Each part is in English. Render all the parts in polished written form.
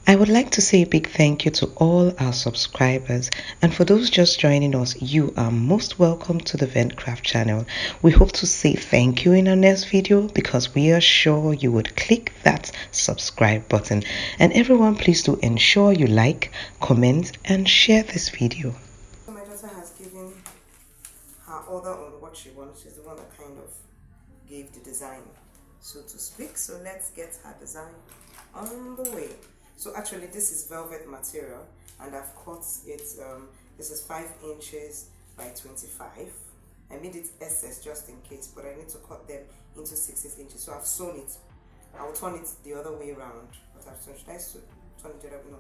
I would like to say a big thank you to all our subscribers, and for those just joining us, you are most welcome to the Ventcraft channel. We hope to say thank you in our next video because we are sure you would click that subscribe button. And everyone, please do ensure you like, comment and share this video. So my daughter has given her order on what she wants. She's the one that kind of gave the design, so to speak. So let's get her design on the way. So actually this is velvet material and I've cut it, this is 5 inches by 25. I made it SS just in case, but I need to cut them into 6 inches. So I've sewn it. I'll turn it the other way around. But I've sewn, should I turn it the other way? No.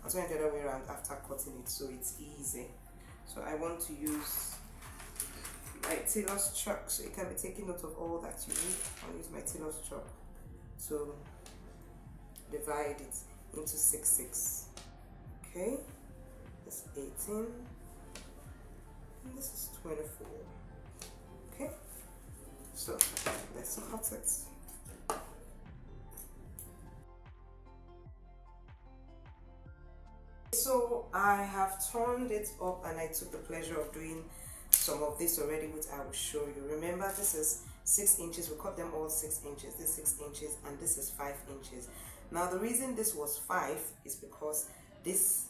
I'll turn it the other way around after cutting it so it's easy. So I want to use my tailor's chalk, so you can be taking note of all that you need. I'll use my tailor's chalk to divide it into 6. Okay, this is 18 and this is 24. Okay, so let's cut it. So I have turned it up and I took the pleasure of doing some of this already, which I will show you. Remember, this is 6 inches. We cut them all 6 inches. This is 6 inches and this is 5 inches. Now the reason this was 5 is because this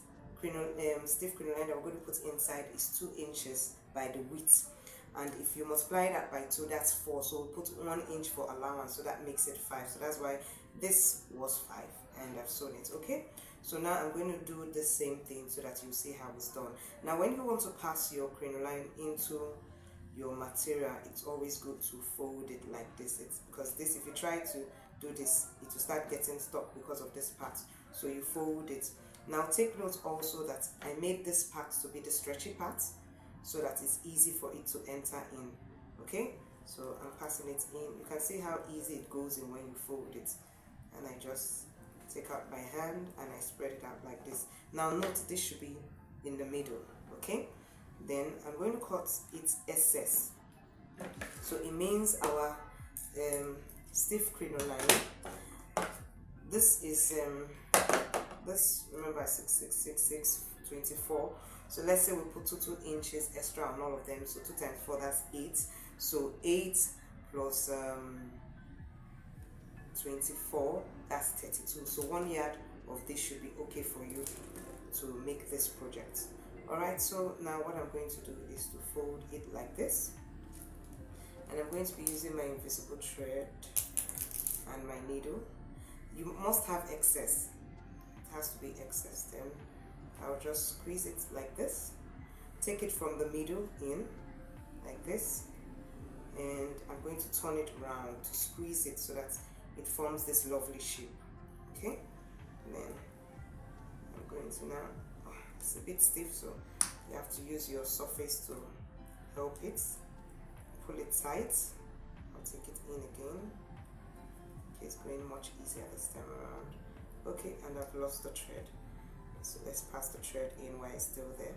stiff crinoline that we're going to put inside is 2 inches by the width, and if you multiply that by 2, that's 4. So we'll put 1 inch for allowance, so that makes it 5. So that's why this was 5 and I've sewn it. Okay, so now I'm going to do the same thing so that you see how it's done. Now when you want to pass your crinoline into your material, it's always good to fold it like this. It's because this, if you try to do this, it will start getting stuck because of this part. So you fold it. Now take note also that I made this part to be the stretchy part so that it's easy for it to enter in. Okay, so I'm passing it in. You can see how easy it goes in when you fold it, and I just take out my hand and I spread it out like this. Now note, this should be in the middle. Okay, then I'm going to cut its SS. So it means our stiff crinoline. This is this, remember, 6, 24. So let's say we put 2 inches extra on all of them. So 2 times 4, that's 8. So 8 plus 24, that's 32. So 1 yard of this should be okay for you to make this project. Alright, so now what I'm going to do is to fold it like this, and I'm going to be using my invisible thread and my needle. You must have excess, it has to be excess. Then I'll just squeeze it like this, take it from the middle in like this, and I'm going to turn it around to squeeze it so that it forms this lovely shape. Okay, and then I'm going to now, it's a bit stiff, so you have to use your surface to help it. Pull it tight. I'll take it in again. Okay, it's going much easier this time around. Okay, and I've lost the thread, so let's pass the thread in while it's still there.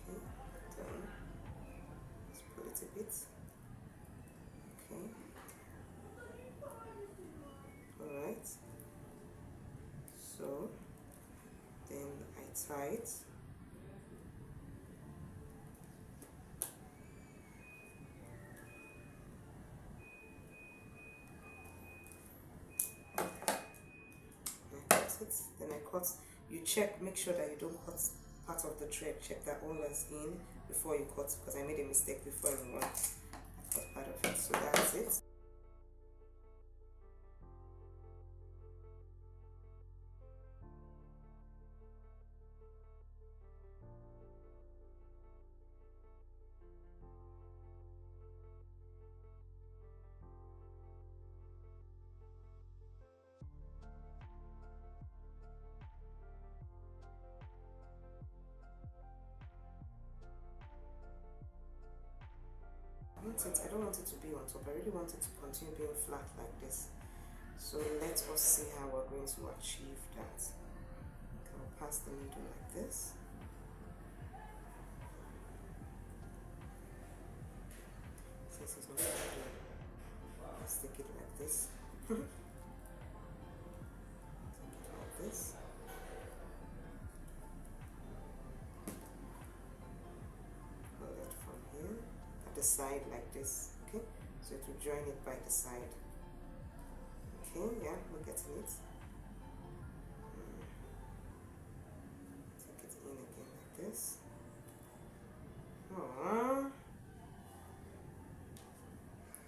Okay, done. Let's pull it a bit. Okay. Alright. So then I tie it. Then I cut. You check, make sure that you don't cut part of the thread. Check that all is in before you cut, because I made a mistake before I cut part of it. So that's it. I don't want it to be on top. I really want it to continue being flat like this. So let us see how we're going to achieve that. I'll pass the needle like this. Since it's not going to stick it the side like this. Okay, so to join it by the side. Okay, yeah, we're getting it. Take it in again like this. Aww.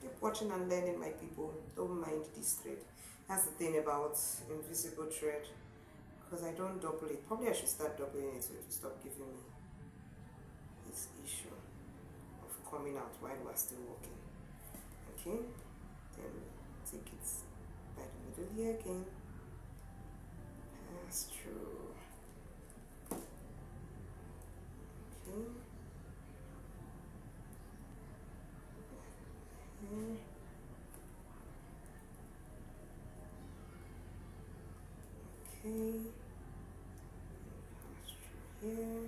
Keep watching and learning, my people. Don't mind this thread. That's the thing about invisible thread, because I don't double it. Probably I should start doubling it so it will stop giving me this issue of coming out while we're still working. Okay, then take it by the middle here again. Pass through. Okay. Here. Okay. Pass through here.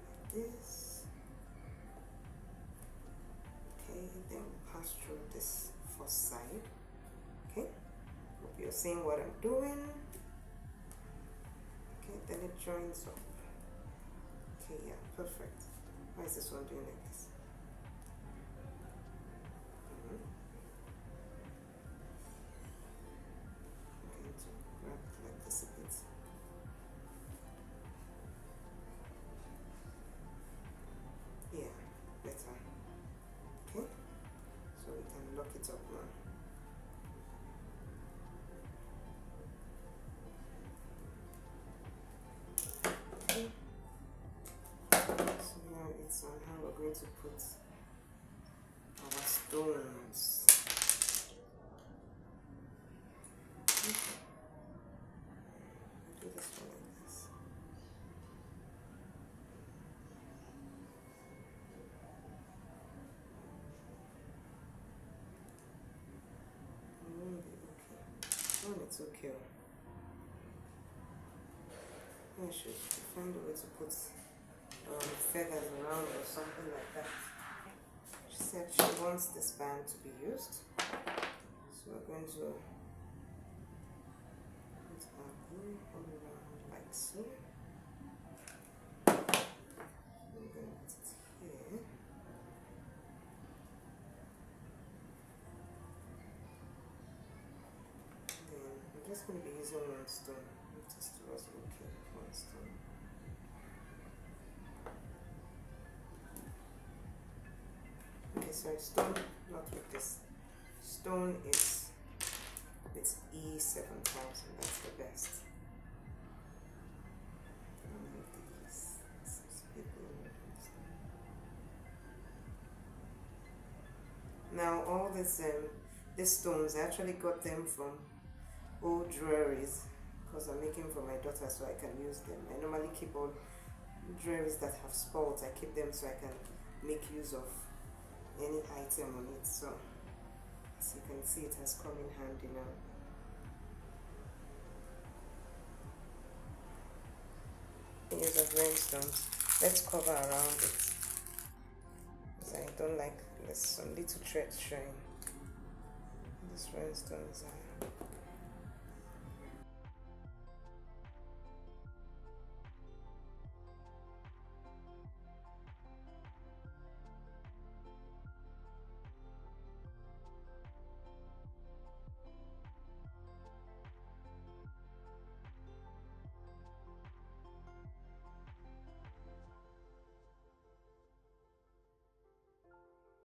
Like this. Okay, then pass through this first side. Okay, hope you're seeing what I'm doing. Okay, then it joins up. Okay, yeah, perfect. Why is this one doing like this? I'm going to grab it like this a bit. Yeah, better. Okay, so we can lock it up now. Okay. So now it's on how we're going to put our stones. Okay. Do this one like this. It won't be okay. Oh, it's okay. I should find a way to put feathers around or something like that. She said she wants this band to be used, so we're going to put our glue all around like so. We're going to put it here. Then I'm just going to be using one stone. Just was okay with one stone. Okay, sorry, stone, not with this. Stone is, it's E7000, that's the best. Now all these stones, I actually got them from old jewelries because I'm making for my daughter so I can use them. I normally keep all jewelries that have spots. I keep them so I can make use of any item on it. So as you can see, it has come in handy now. Use of rhinestones. Let's cover around it because I don't like, there's some little threads showing. These rhinestones are